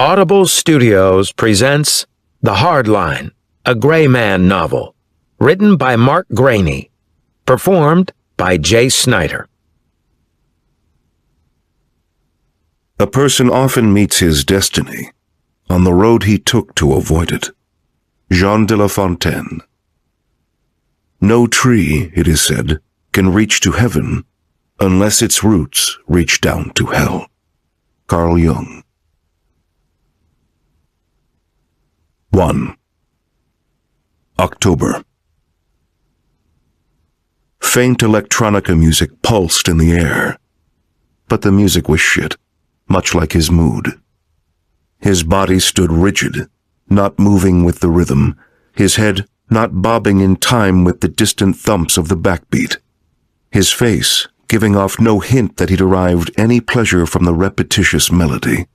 Audible Studios presents The Hard Line, a Gray Man novel, written by Mark Greaney, performed by J. Snyder. A person often meets his destiny on the road he took to avoid it. Jean de La Fontaine. No tree, it is said, can reach to heaven unless its roots reach down to hell. Carl Jung. 1. October. Faint electronica music pulsed in the air, but the music was shit, much like his mood. His body stood rigid, not moving with the rhythm, his head not bobbing in time with the distant thumps of the backbeat, his face giving off no hint that he derived any pleasure from the repetitious melody.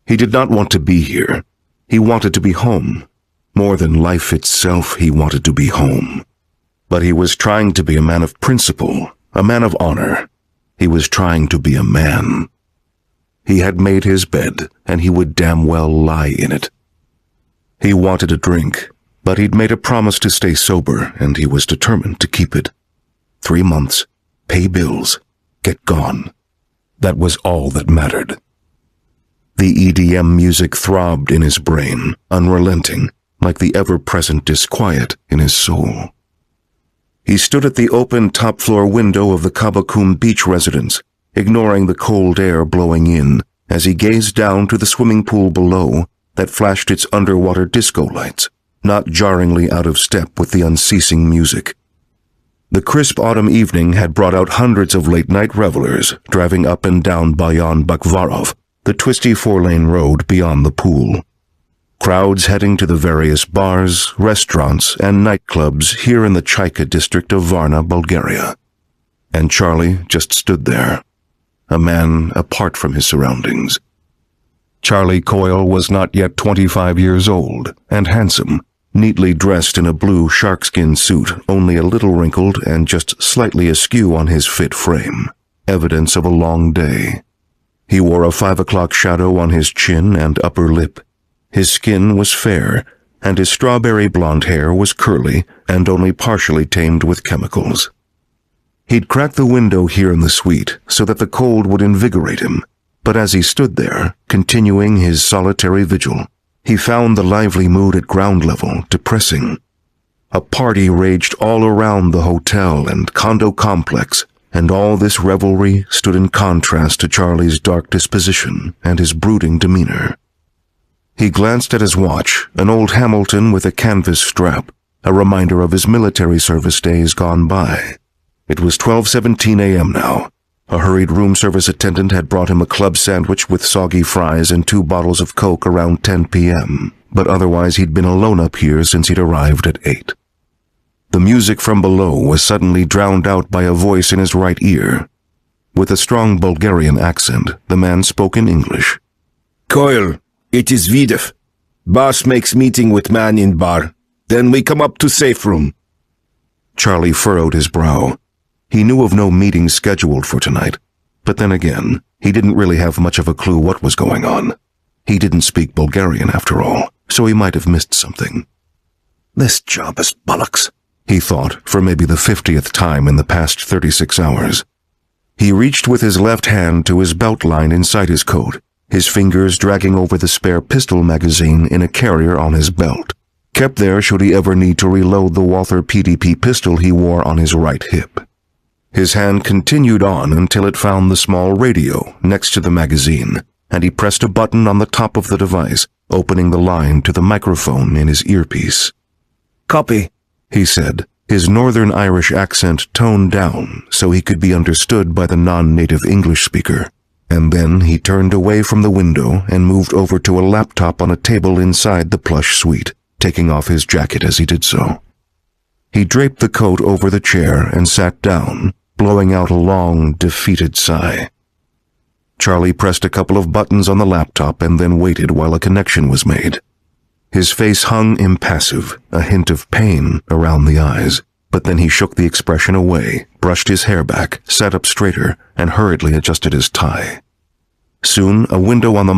He did not want to be here. He wanted to be home. More than life itself, he wanted to be home. But he was trying to be a man of principle, a man of honor. He was trying to be a man. He had made his bed, and he would damn well lie in it. He wanted a drink, but he'd made a promise to stay sober, and he was determined to keep it. 3 months, pay bills, get gone. That was all that mattered. The EDM music throbbed in his brain, unrelenting, like the ever-present disquiet in his soul. He stood at the open top-floor window of the Kabakum beach residence, ignoring the cold air blowing in as he gazed down to the swimming pool below that flashed its underwater disco lights, not jarringly out of step with the unceasing music. The crisp autumn evening had brought out hundreds of late-night revelers driving up and down Bayan Bakhvarov, the twisty 4-lane road beyond the pool. Crowds heading to the various bars, restaurants, and nightclubs here in the Chaika district of Varna, Bulgaria. And Charlie just stood there, a man apart from his surroundings. Charlie Coyle was not yet 25 years old, and handsome, neatly dressed in a blue sharkskin suit, only a little wrinkled and just slightly askew on his fit frame, evidence of a long day. He wore a 5 o'clock shadow on his chin and upper lip. His skin was fair, and his strawberry blonde hair was curly and only partially tamed with chemicals. He'd cracked the window here in the suite so that the cold would invigorate him, but as he stood there, continuing his solitary vigil, he found the lively mood at ground level depressing. A party raged all around the hotel and condo complex, and all this revelry stood in contrast to Charlie's dark disposition and his brooding demeanor. He glanced at his watch, an old Hamilton with a canvas strap, a reminder of his military service days gone by. It was 12:17 a.m. now. A hurried room service attendant had brought him a club sandwich with soggy fries and 2 bottles of Coke around 10 p.m., but otherwise he'd been alone up here since he'd arrived at 8. The music from below was suddenly drowned out by a voice in his right ear. With a strong Bulgarian accent, the man spoke in English. Coyle, it is Videv. Boss makes meeting with man in bar. Then we come up to safe room. Charlie furrowed his brow. He knew of no meeting scheduled for tonight, but then again, he didn't really have much of a clue what was going on. He didn't speak Bulgarian after all, so he might have missed something. This job is bollocks, he thought, for maybe the 50th time in the past 36 hours. He reached with his left hand to his belt line inside his coat, his fingers dragging over the spare pistol magazine in a carrier on his belt, kept there should he ever need to reload the Walther PDP pistol he wore on his right hip. His hand continued on until it found the small radio next to the magazine, and he pressed a button on the top of the device, opening the line to the microphone in his earpiece. Copy, he said, his Northern Irish accent toned down so he could be understood by the non-native English speaker, and then he turned away from the window and moved over to a laptop on a table inside the plush suite, taking off his jacket as he did so. He draped the coat over the chair and sat down, blowing out a long, defeated sigh. Charlie pressed a couple of buttons on the laptop and then waited while a connection was made. His face hung impassive, a hint of pain around the eyes, but then he shook the expression away, brushed his hair back, sat up straighter, and hurriedly adjusted his tie. Soon, a window on the